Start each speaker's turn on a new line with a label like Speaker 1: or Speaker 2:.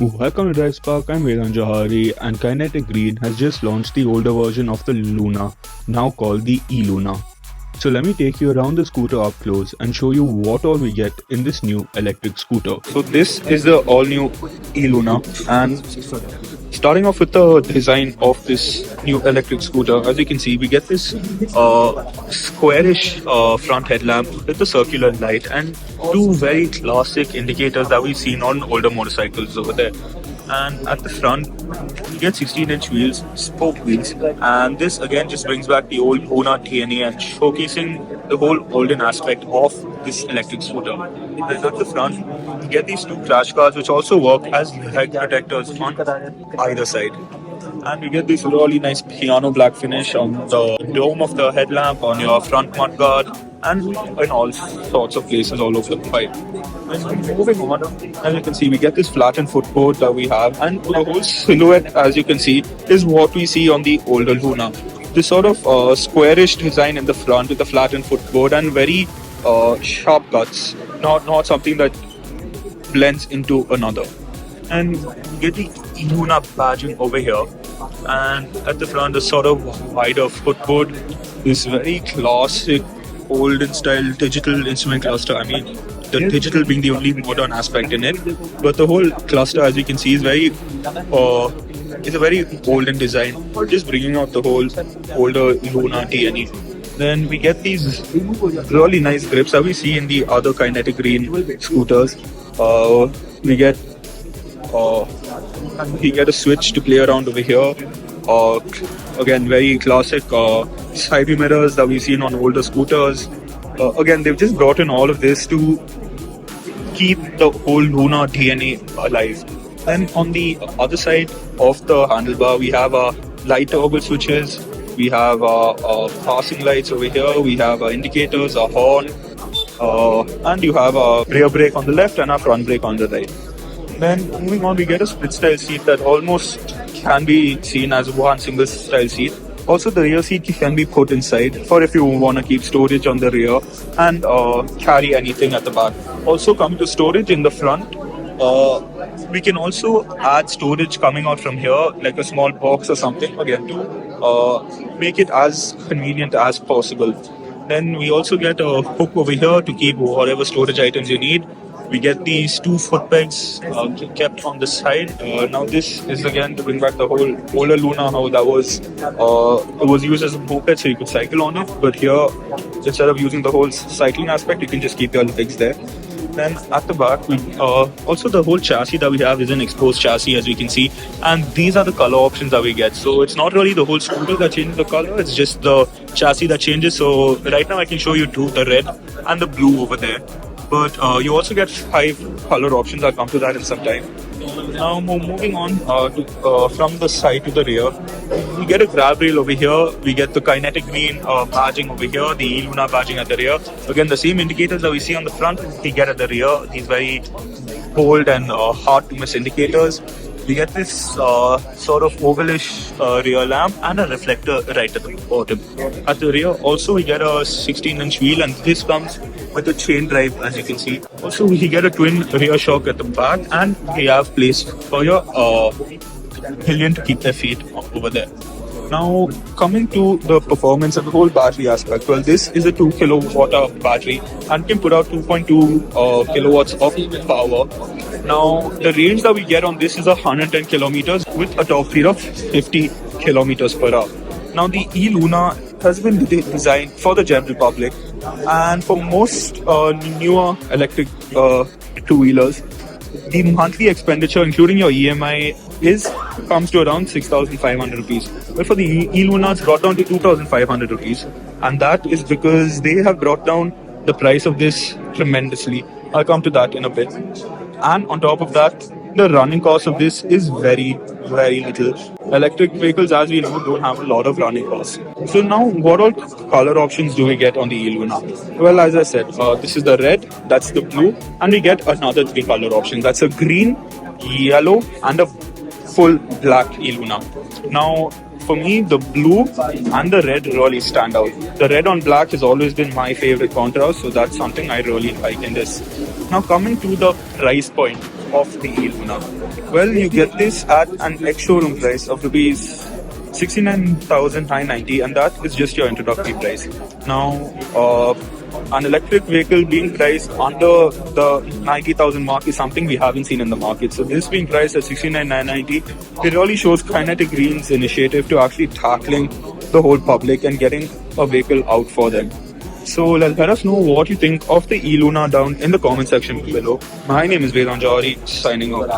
Speaker 1: Welcome to DriveSpark, I'm Vedant Jouhari, and Kinetic Green has just launched the older version of the Luna, now called the E-Luna. So let me take you around the scooter up close and show you what all we get in this new electric scooter. So this is the all new E-Luna, and starting off with the design of this new electric scooter, as you can see, we get this squarish front headlamp with the circular light and two very classic indicators that we've seen on older motorcycles over there. And at the front, you get 16-inch wheels, spoke wheels, and this again just brings back the old Ona DNA and showcasing the whole olden aspect of this electric scooter. And at the front, you get these two crash guards which also work as head protectors on either side. And you get this really nice piano black finish on the dome of the headlamp, on your front mudguard, and in all sorts of places all over the bike. And moving on, as you can see, we get this flattened footboard that we have, and the whole silhouette, as you can see, is what we see on the older Luna. This sort of squarish design in the front with the flattened footboard and very sharp cuts, not something that blends into another. And you get the E-Luna badging over here, and at the front, the sort of wider footboard, this very classic olden style digital instrument cluster. I mean, the digital being the only modern aspect in it, but the whole cluster, as you can see, is a very olden design, just bringing out the whole older Luna DNA. Then we get these really nice grips that we see in the other Kinetic Green scooters. We get a switch to play around over here. Again, very classic side view mirrors that we've seen on older scooters. Again, they've just brought in all of this to keep the whole Luna DNA alive. And on the other side of the handlebar, we have light toggle switches. We have passing lights over here. We have indicators, a horn, and you have a rear brake on the left and a front brake on the right. Then moving on, we get a split style seat that almost can be seen as one single style seat. Also, the rear seat can be put inside for if you want to keep storage on the rear and carry anything at the back. Also, coming to storage in the front, we can also add storage coming out from here, like a small box or something, again, to make it as convenient as possible. Then we also get a hook over here to keep whatever storage items you need. We get these two foot pegs kept on the side. Now this is again to bring back the whole older Luna, how that was it was used as a moped so you could cycle on it. But here, instead of using the whole cycling aspect, you can just keep your legs there. Then at the back, also the whole chassis that we have is an exposed chassis, as we can see. And these are the color options that we get. So it's not really the whole scooter that changes the color, it's just the chassis that changes. So right now I can show you two, the red and the blue over there. But you also get 5 color options. I'll come to that in some time. Now moving on from the side to the rear, we get a grab rail over here. We get the Kinetic Green badging over here, the E-Luna badging at the rear. Again, the same indicators that we see on the front, we get at the rear. These very bold and hard to miss indicators. We get this sort of ovalish rear lamp and a reflector right at the bottom. At the rear also we get a 16-inch wheel, and this comes with a chain drive, as you can see. Also we get a twin rear shock at the back, and we have place for your pillion to keep their feet over there. Now coming to the performance and the whole battery aspect, well, this is a 2 kilowatt battery and can put out 2.2 kilowatts of power. Now the range that we get on this is 110 kilometers with a top speed of 50 kilometers per hour. Now the E-Luna has been designed for the general public, and for most newer electric two-wheelers, the monthly expenditure, including your EMI, comes to around 6,500 rupees. But for the E-Luna, it's brought down to 2,500 rupees. And that is because they have brought down the price of this tremendously. I'll come to that in a bit. And on top of that, the running cost of this is very, very little. Electric vehicles, as we know, don't have a lot of running costs. So now, what all color options do we get on the E-Luna? Well, as I said, this is the red, that's the blue, and we get another 3 color options. That's a green, yellow, and a full black E-Luna. Now, for me, the blue and the red really stand out. The red on black has always been my favorite contrast, so that's something I really like in this. Now, coming to the price point. of the E-Luna? Well, you get this at an ex-showroom price of rupees 69,990, and that is just your introductory price. Now, an electric vehicle being priced under the 90,000 mark is something we haven't seen in the market. So this being priced at 69,990, it really shows Kinetic Green's initiative to actually tackling the whole public and getting a vehicle out for them. So let us know what you think of the E-Luna down in the comment section below. My name is Vedant, signing off.